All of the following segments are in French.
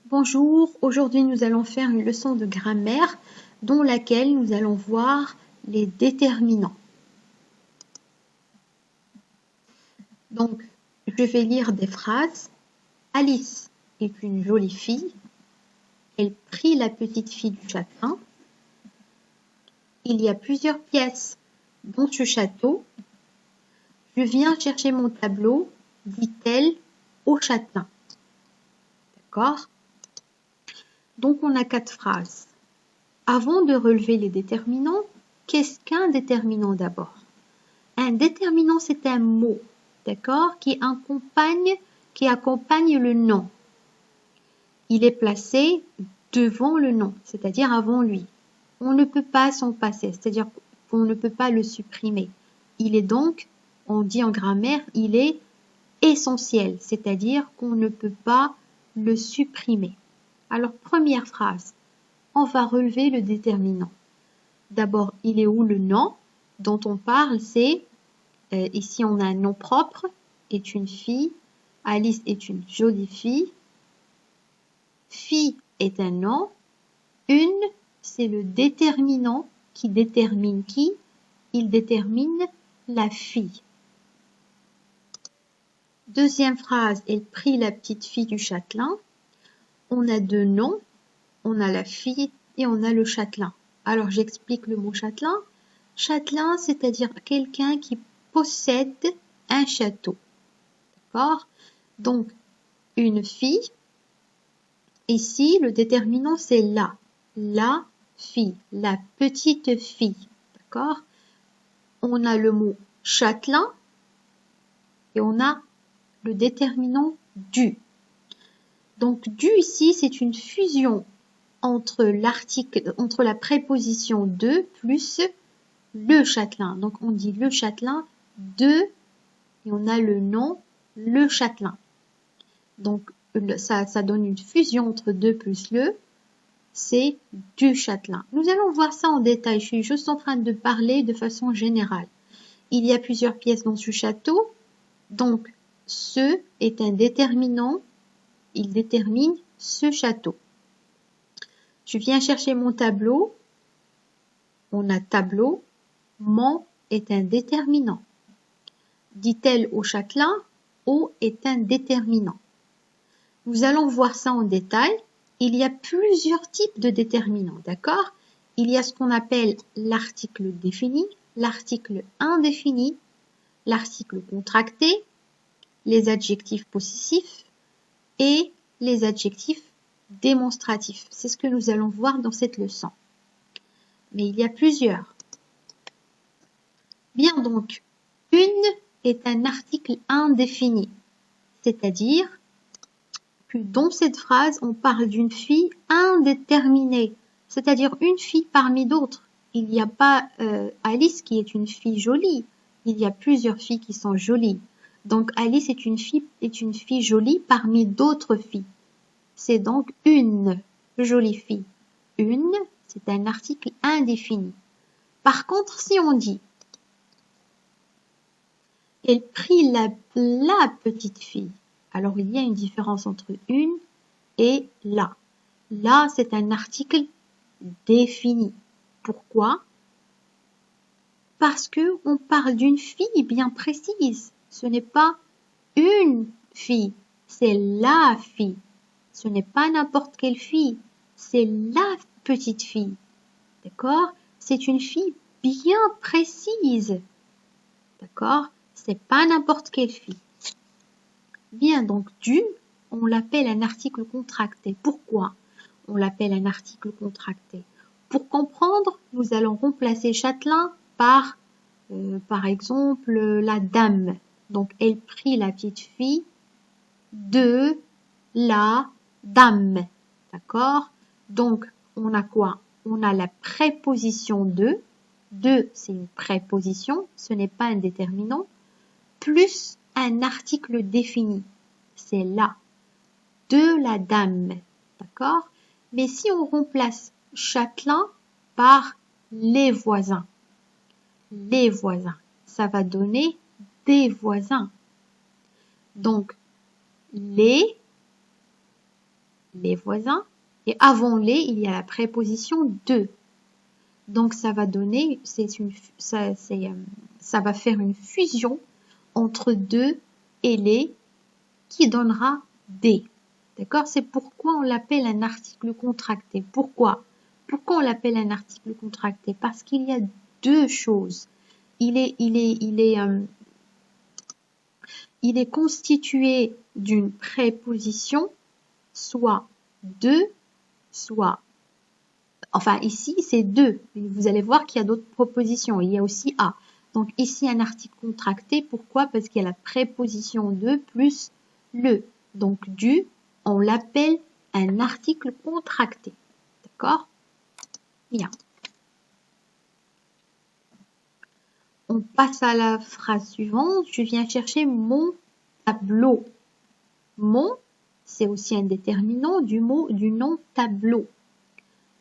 Bonjour, aujourd'hui nous allons faire une leçon de grammaire dans laquelle nous allons voir les déterminants. Donc, je vais lire des phrases. Alice est une jolie fille. Elle prit la petite fille du châtelain. Il y a plusieurs pièces dans ce château. Je viens chercher mon tableau, dit-elle au châtelain. D'accord ? Donc, on a 4 phrases. Avant de relever les déterminants, qu'est-ce qu'un déterminant d'abord? Un déterminant, c'est un mot, d'accord, qui accompagne le nom. Il est placé devant le nom, c'est-à-dire avant lui. On ne peut pas s'en passer, c'est-à-dire qu'on ne peut pas le supprimer. Il est donc, on dit en grammaire, il est essentiel, c'est-à-dire qu'on ne peut pas le supprimer. Alors, première phrase, on va relever le déterminant. D'abord, il est où le nom dont on parle? C'est, ici on a un nom propre, est une fille, Alice est une jolie fille, fille est un nom, une, c'est le déterminant qui détermine qui? Il détermine la fille. Deuxième phrase, elle prit la petite fille du châtelain. On a 2 noms, on a la fille et on a le châtelain. Alors j'explique le mot châtelain. Châtelain, c'est-à-dire quelqu'un qui possède un château. D'accord? Donc, une fille. Ici, le déterminant, c'est la. La fille, la petite fille. D'accord? On a le mot châtelain et on a le déterminant du. Donc, du ici, c'est une fusion entre la préposition de plus le châtelain. Donc, on dit le châtelain de, et on a le nom, le châtelain. Donc, ça donne une fusion entre de plus le, c'est du châtelain. Nous allons voir ça en détail. Je suis juste en train de parler de façon générale. Il y a plusieurs pièces dans ce château. Donc, ce est un déterminant. Il détermine ce château. Je viens chercher mon tableau. On a tableau. Mon est un déterminant. Dit-elle au châtelain, au est un déterminant. Nous allons voir ça en détail. Il y a plusieurs types de déterminants, d'accord? Il y a ce qu'on appelle l'article défini, l'article indéfini, l'article contracté, les adjectifs possessifs et les adjectifs démonstratifs. C'est ce que nous allons voir dans cette leçon. Mais il y a plusieurs. Bien donc, une est un article indéfini, c'est-à-dire que dans cette phrase, on parle d'une fille indéterminée, c'est-à-dire une fille parmi d'autres. Il n'y a pas Alice qui est une fille jolie, il y a plusieurs filles qui sont jolies. Donc Alice est une fille jolie parmi d'autres filles. C'est donc une jolie fille. Une, c'est un article indéfini. Par contre, si on dit elle prit la petite fille, alors il y a une différence entre une et la. La, c'est un article défini. Pourquoi? Parce que on parle d'une fille bien précise. Ce n'est pas une fille, c'est la fille. Ce n'est pas n'importe quelle fille, c'est la petite fille. D'accord? C'est une fille bien précise. D'accord? C'est pas n'importe quelle fille. Bien, donc du, on l'appelle un article contracté. Pourquoi on l'appelle un article contracté? Pour comprendre, nous allons remplacer châtelain par exemple, la dame. Donc, elle prit la petite fille de la dame. D'accord? Donc, on a quoi? On a la préposition de. De, c'est une préposition, ce n'est pas un déterminant, plus un article défini. C'est là. De la dame. D'accord? Mais si on remplace châtelain par les voisins, ça va donner des voisins. Donc, les les voisins. Et avant les, il y a la préposition de. Donc, ça va donner, ça va faire une fusion entre de et les qui donnera des. D'accord? C'est pourquoi on l'appelle un article contracté. Pourquoi? Pourquoi on l'appelle un article contracté? Parce qu'il y a deux choses. Il est constitué d'une préposition, soit de, soit, enfin ici c'est de. Vous allez voir qu'il y a d'autres propositions. Il y a aussi à. Donc ici un article contracté. Pourquoi? Parce qu'il y a la préposition de plus le. Donc du, on l'appelle un article contracté. D'accord? Bien. On passe à la phrase suivante. Je viens chercher mon tableau. Mon, c'est aussi un déterminant du nom tableau.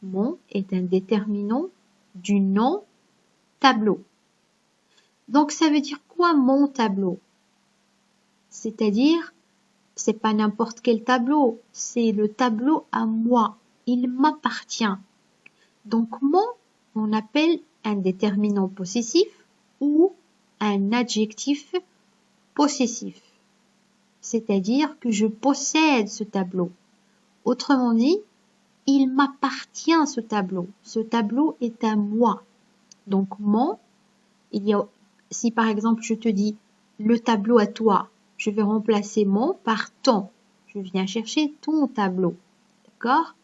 Mon est un déterminant du nom tableau. Donc ça veut dire quoi mon tableau? C'est-à-dire, c'est pas n'importe quel tableau, c'est le tableau à moi. Il m'appartient. Donc mon, on appelle un déterminant possessif ou un adjectif possessif. C'est-à-dire que je possède ce tableau. Autrement dit, il m'appartient ce tableau. Ce tableau est à moi. Donc mon, si par exemple je te dis le tableau à toi, je vais remplacer mon par ton. Je viens chercher ton tableau. D'accord?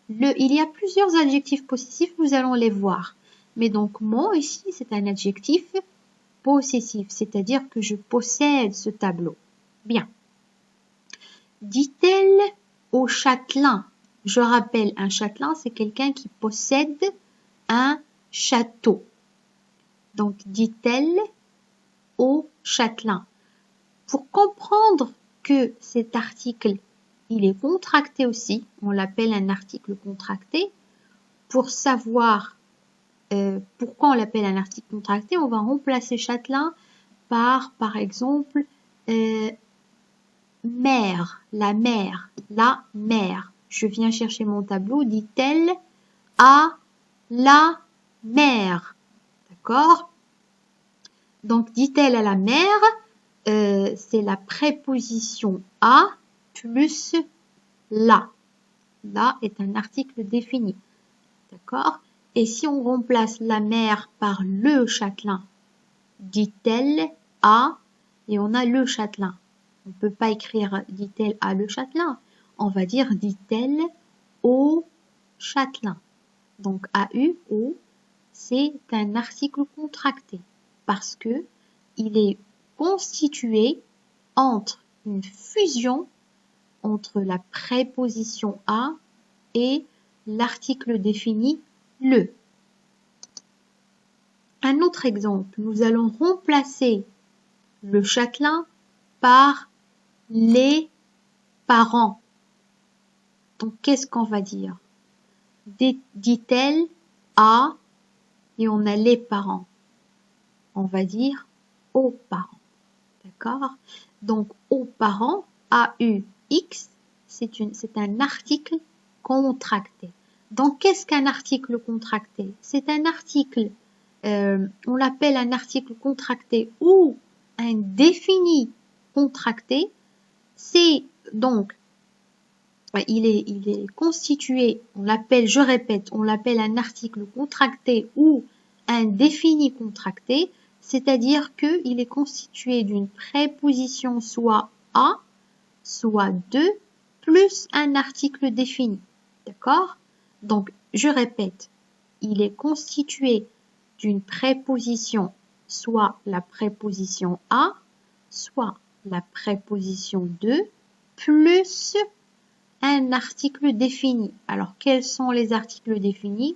Il y a plusieurs adjectifs possessifs, nous allons les voir. Mais donc mon ici, c'est un adjectif possessif, c'est-à-dire que je possède ce tableau. Bien. Dit-elle au châtelain? Je rappelle, un châtelain, c'est quelqu'un qui possède un château. Donc, dit-elle au châtelain? Pour comprendre que cet article, il est contracté aussi, on l'appelle un article contracté. Pour savoir pourquoi on l'appelle un article contracté, on va remplacer châtelain par exemple, mère, la mère, la mère. Je viens chercher mon tableau, dit-elle à la mère. D'accord? Donc, dit-elle à la mère, c'est la préposition à plus la. La est un article défini. D'accord? Et si on remplace la mère par le châtelain, dit-elle à, et on a le châtelain. On ne peut pas écrire dit-elle à le châtelain. On va dire dit-elle au châtelain. Donc AU, O, c'est un article contracté parce que il est constitué entre une fusion entre la préposition à et l'article défini le. Un autre exemple, nous allons remplacer le châtelain par les parents. Donc, qu'est-ce qu'on va dire? Dit-elle à, et on a les parents. On va dire aux parents. D'accord? Donc, aux parents, AUX, c'est un article contracté. Donc, qu'est-ce qu'un article contracté? C'est un article, on l'appelle un article contracté ou un défini contracté. C'est donc, il est constitué, on l'appelle, je répète, on l'appelle un article contracté ou un défini contracté, c'est-à-dire qu'il est constitué d'une préposition soit à, soit de, plus un article défini. D'accord? Donc, je répète, il est constitué d'une préposition, soit la préposition à, soit la préposition de, plus un article défini. Alors, quels sont les articles définis?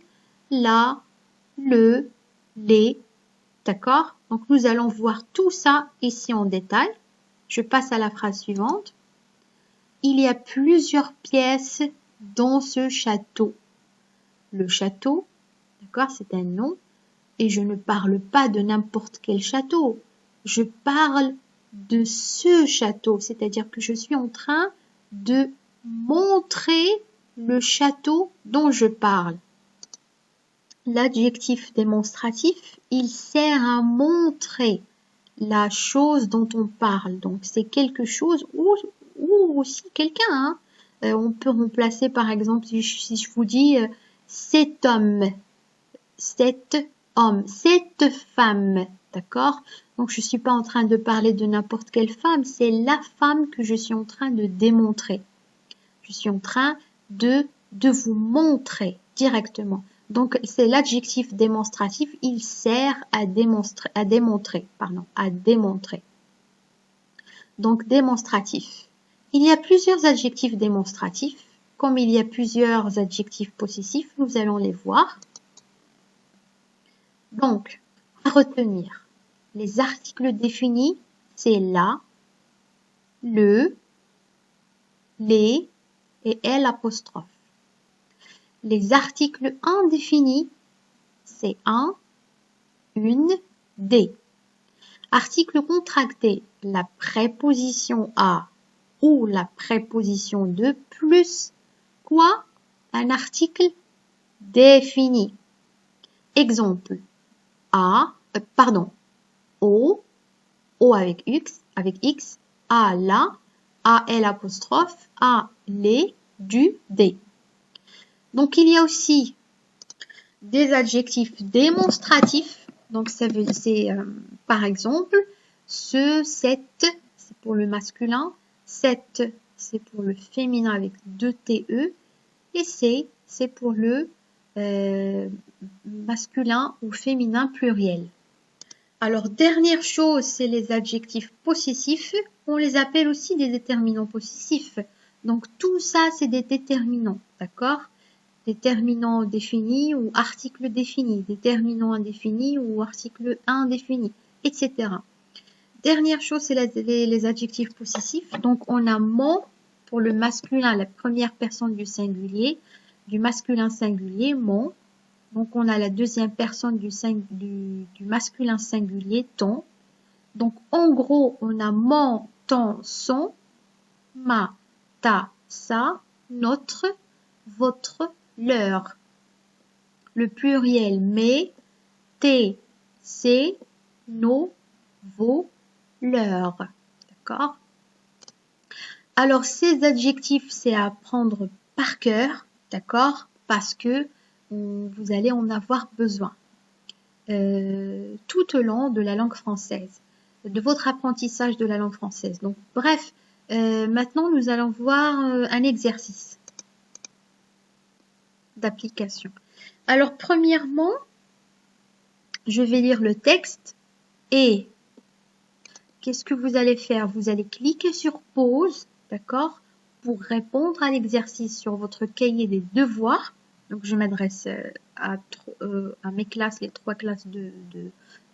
La, le, les. D'accord? Donc, nous allons voir tout ça ici en détail. Je passe à la phrase suivante. Il y a plusieurs pièces dans ce château. Le château, d'accord, c'est un nom. Et je ne parle pas de n'importe quel château. Je parle de ce château. C'est-à-dire que je suis en train de montrer le château dont je parle. L'adjectif démonstratif, il sert à montrer la chose dont on parle. Donc, c'est quelque chose ou aussi quelqu'un. Hein. On peut remplacer, par exemple, si je vous dis cet homme, cette femme, d'accord? Donc, je ne suis pas en train de parler de n'importe quelle femme, c'est la femme que je suis en train de démontrer. Je suis en train de vous montrer directement. Donc, c'est l'adjectif démonstratif, il sert à démontrer. Donc, démonstratif. Il y a plusieurs adjectifs démonstratifs, comme il y a plusieurs adjectifs possessifs, nous allons les voir. Donc, à retenir, les articles définis, c'est la, le, les et l'apostrophe. Les articles indéfinis, c'est un, une, des. Article contracté, la préposition à ou la préposition de plus quoi? Un article défini. Exemple, au avec x, à la, à l'apostrophe, à les, du, des. Donc, il y a aussi des adjectifs démonstratifs. Donc, c'est par exemple, ce, cette, c'est pour le masculin. Cette, c'est pour le féminin avec 2 TE. Et c'est pour le masculin ou féminin pluriel. Alors, dernière chose, c'est les adjectifs possessifs. On les appelle aussi des déterminants possessifs. Donc, tout ça, c'est des déterminants, d'accord? Déterminants définis ou articles définis, déterminants indéfinis ou articles indéfinis, etc. Dernière chose, c'est les adjectifs possessifs. Donc, on a mon pour le masculin, la première personne du singulier, du masculin singulier, mon. Donc, on a la deuxième personne du masculin singulier, ton. Donc, en gros, on a mon, ton, son, ma, ta, sa, notre, votre, leur. Le pluriel mes, tes, ses, nos, vos, leurs. D'accord? Alors, ces adjectifs, c'est à apprendre par cœur, d'accord? Parce que vous allez en avoir besoin tout au long de la langue française, de votre apprentissage de la langue française. Donc, bref, maintenant, nous allons voir un exercice d'application. Alors, premièrement, je vais lire le texte et qu'est-ce que vous allez faire? Vous allez cliquer sur pause, d'accord, pour répondre à l'exercice sur votre cahier des devoirs. Donc, je m'adresse à mes classes, les 3 classes de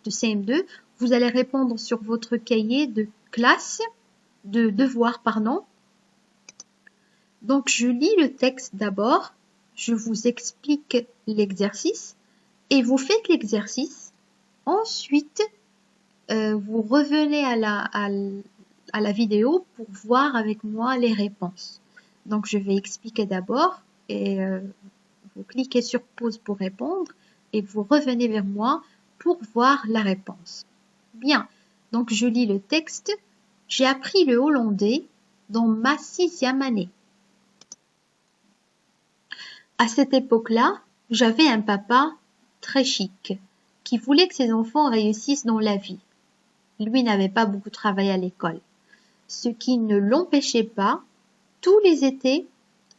CM2. Vous allez répondre sur votre cahier de classe, de devoirs, pardon. Donc, je lis le texte d'abord. Je vous explique l'exercice et vous faites l'exercice. Ensuite, vous revenez à la vidéo pour voir avec moi les réponses. Donc, je vais expliquer d'abord et vous cliquez sur pause pour répondre et vous revenez vers moi pour voir la réponse. Bien, donc je lis le texte. J'ai appris le hollandais dans ma 6e année. À cette époque-là, j'avais un papa très chic qui voulait que ses enfants réussissent dans la vie. Lui n'avait pas beaucoup travaillé à l'école, ce qui ne l'empêchait pas, tous les étés,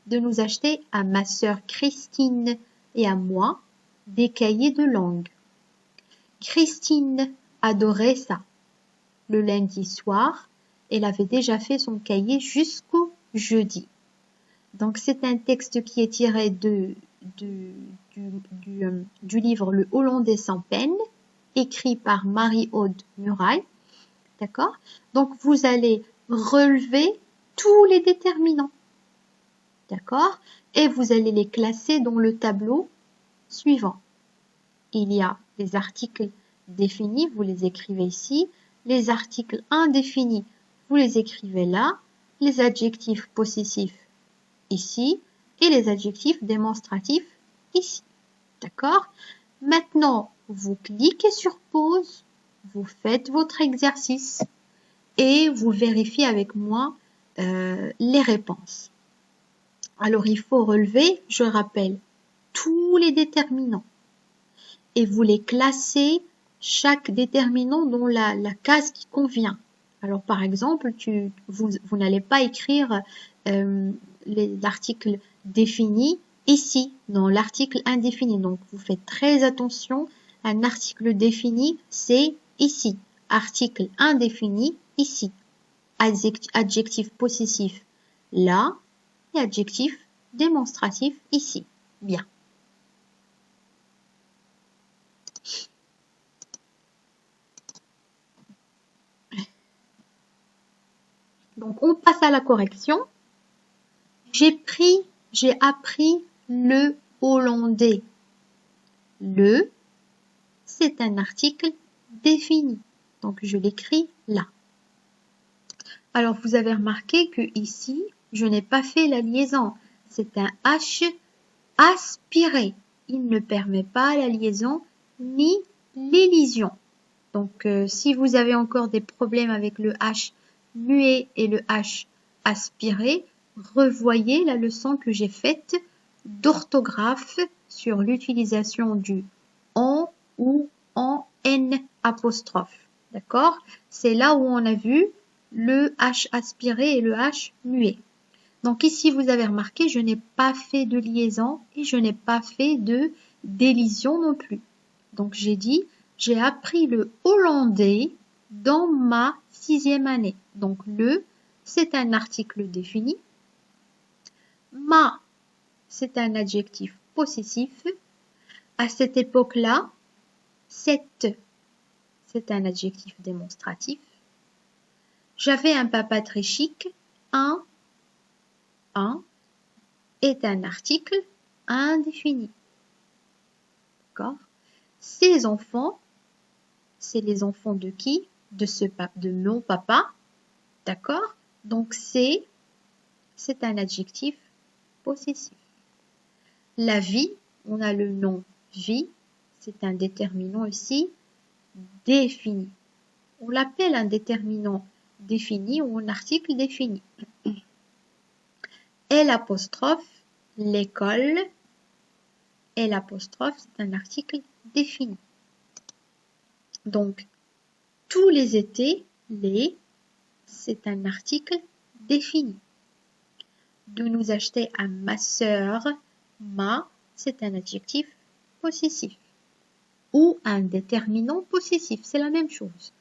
de nous acheter à ma sœur Christine et à moi des cahiers de langue. Christine adorait ça. Le lundi soir, elle avait déjà fait son cahier jusqu'au jeudi. Donc c'est un texte qui est tiré du livre Le Hollandais sans peine, écrit par Marie-Aude Muraille. D'accord? Donc vous allez relever tous les déterminants. D'accord? Et vous allez les classer dans le tableau suivant. Il y a les articles définis, vous les écrivez ici. Les articles indéfinis, vous les écrivez là. Les adjectifs possessifs ici. et les adjectifs démonstratifs ici. D'accord? Maintenant, vous cliquez sur pause, vous faites votre exercice et vous vérifiez avec moi les réponses. Alors, il faut relever, je rappelle, tous les déterminants et vous les classez chaque déterminant dans la case qui convient. Alors, par exemple, vous n'allez pas écrire l'article défini ici, dans l'article indéfini. Donc, vous faites très attention. Un article défini, c'est ici. Article indéfini, ici. Adjectif possessif, là. Et adjectif démonstratif, ici. Bien. Donc, on passe à la correction. J'ai appris le hollandais. Le, c'est un article défini. Donc, je l'écris là. Alors, vous avez remarqué que ici, je n'ai pas fait la liaison. C'est un H aspiré. Il ne permet pas la liaison ni l'élision. Donc, si vous avez encore des problèmes avec le H muet et le H aspiré, revoyez la leçon que j'ai faite d'orthographe sur l'utilisation du en ou en n apostrophe. D'accord? C'est là où on a vu le H aspiré et le H muet. Donc ici, vous avez remarqué, je n'ai pas fait de liaison et je n'ai pas fait de d'élision non plus. Donc j'ai dit, j'ai appris le hollandais dans ma 6e année. Donc le, c'est un article défini. Ma, c'est un adjectif possessif. À cette époque-là, cette, c'est un adjectif démonstratif. J'avais un papa très chic. Un est un article indéfini. D'accord? Ces enfants, c'est les enfants de qui? De mon papa. D'accord? Donc c'est un adjectif possessif. La vie, on a le nom vie, c'est un déterminant ici défini. On l'appelle un déterminant défini ou un article défini. L', l'école. L', c'est un article défini. Donc, tous les étés, les, c'est un article défini. De nous acheter à ma sœur, ma, c'est un adjectif possessif. Ou un déterminant possessif, c'est la même chose.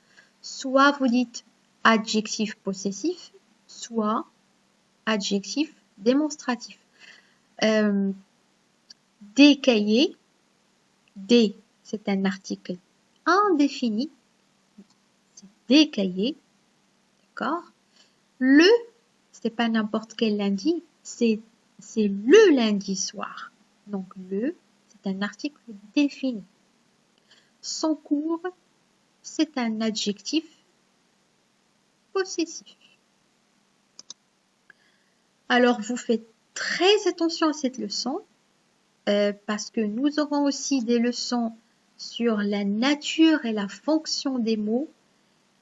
Soit vous dites adjectif possessif, soit adjectif démonstratif. Des cahiers, des, c'est un article indéfini, c'est des cahiers, d'accord? Le, c'est pas n'importe quel lundi, c'est le lundi soir. Donc le, c'est un article défini. Son cours, c'est un adjectif possessif. Alors, vous faites très attention à cette leçon parce que nous aurons aussi des leçons sur la nature et la fonction des mots.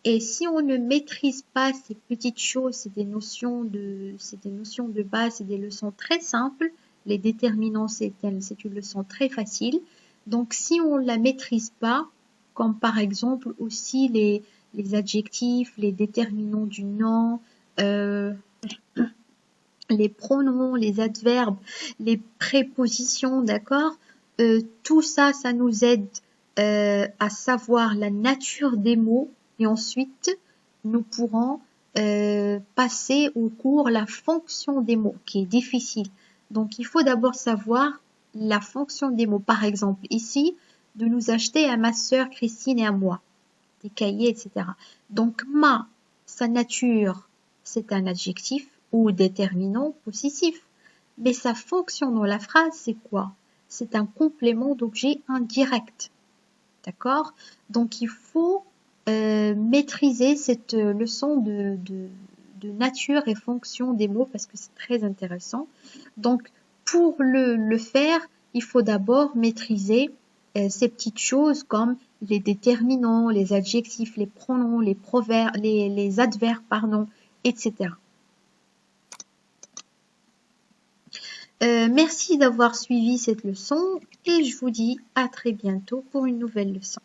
Et si on ne maîtrise pas ces petites choses, c'est des notions de base, c'est des leçons très simples. Les déterminants, c'est une leçon très facile. Donc, si on ne la maîtrise pas, comme par exemple aussi les adjectifs, les déterminants du nom, les pronoms, les adverbes, les prépositions, d'accord? Tout ça, ça nous aide à savoir la nature des mots et ensuite, nous pourrons passer au cours la fonction des mots qui est difficile. Donc, il faut d'abord savoir la fonction des mots. Par exemple, ici, de nous acheter à ma sœur Christine et à moi, des cahiers, etc. Donc, ma, sa nature, c'est un adjectif ou déterminant possessif. Mais sa fonction dans la phrase, c'est quoi? C'est un complément d'objet indirect. D'accord? Donc, il faut maîtriser cette leçon de nature et fonction des mots parce que c'est très intéressant. Donc, pour le faire, il faut d'abord maîtriser ces petites choses comme les déterminants, les adjectifs, les pronoms, les proverbes, les adverbes, pardon, etc. Merci d'avoir suivi cette leçon et je vous dis à très bientôt pour une nouvelle leçon.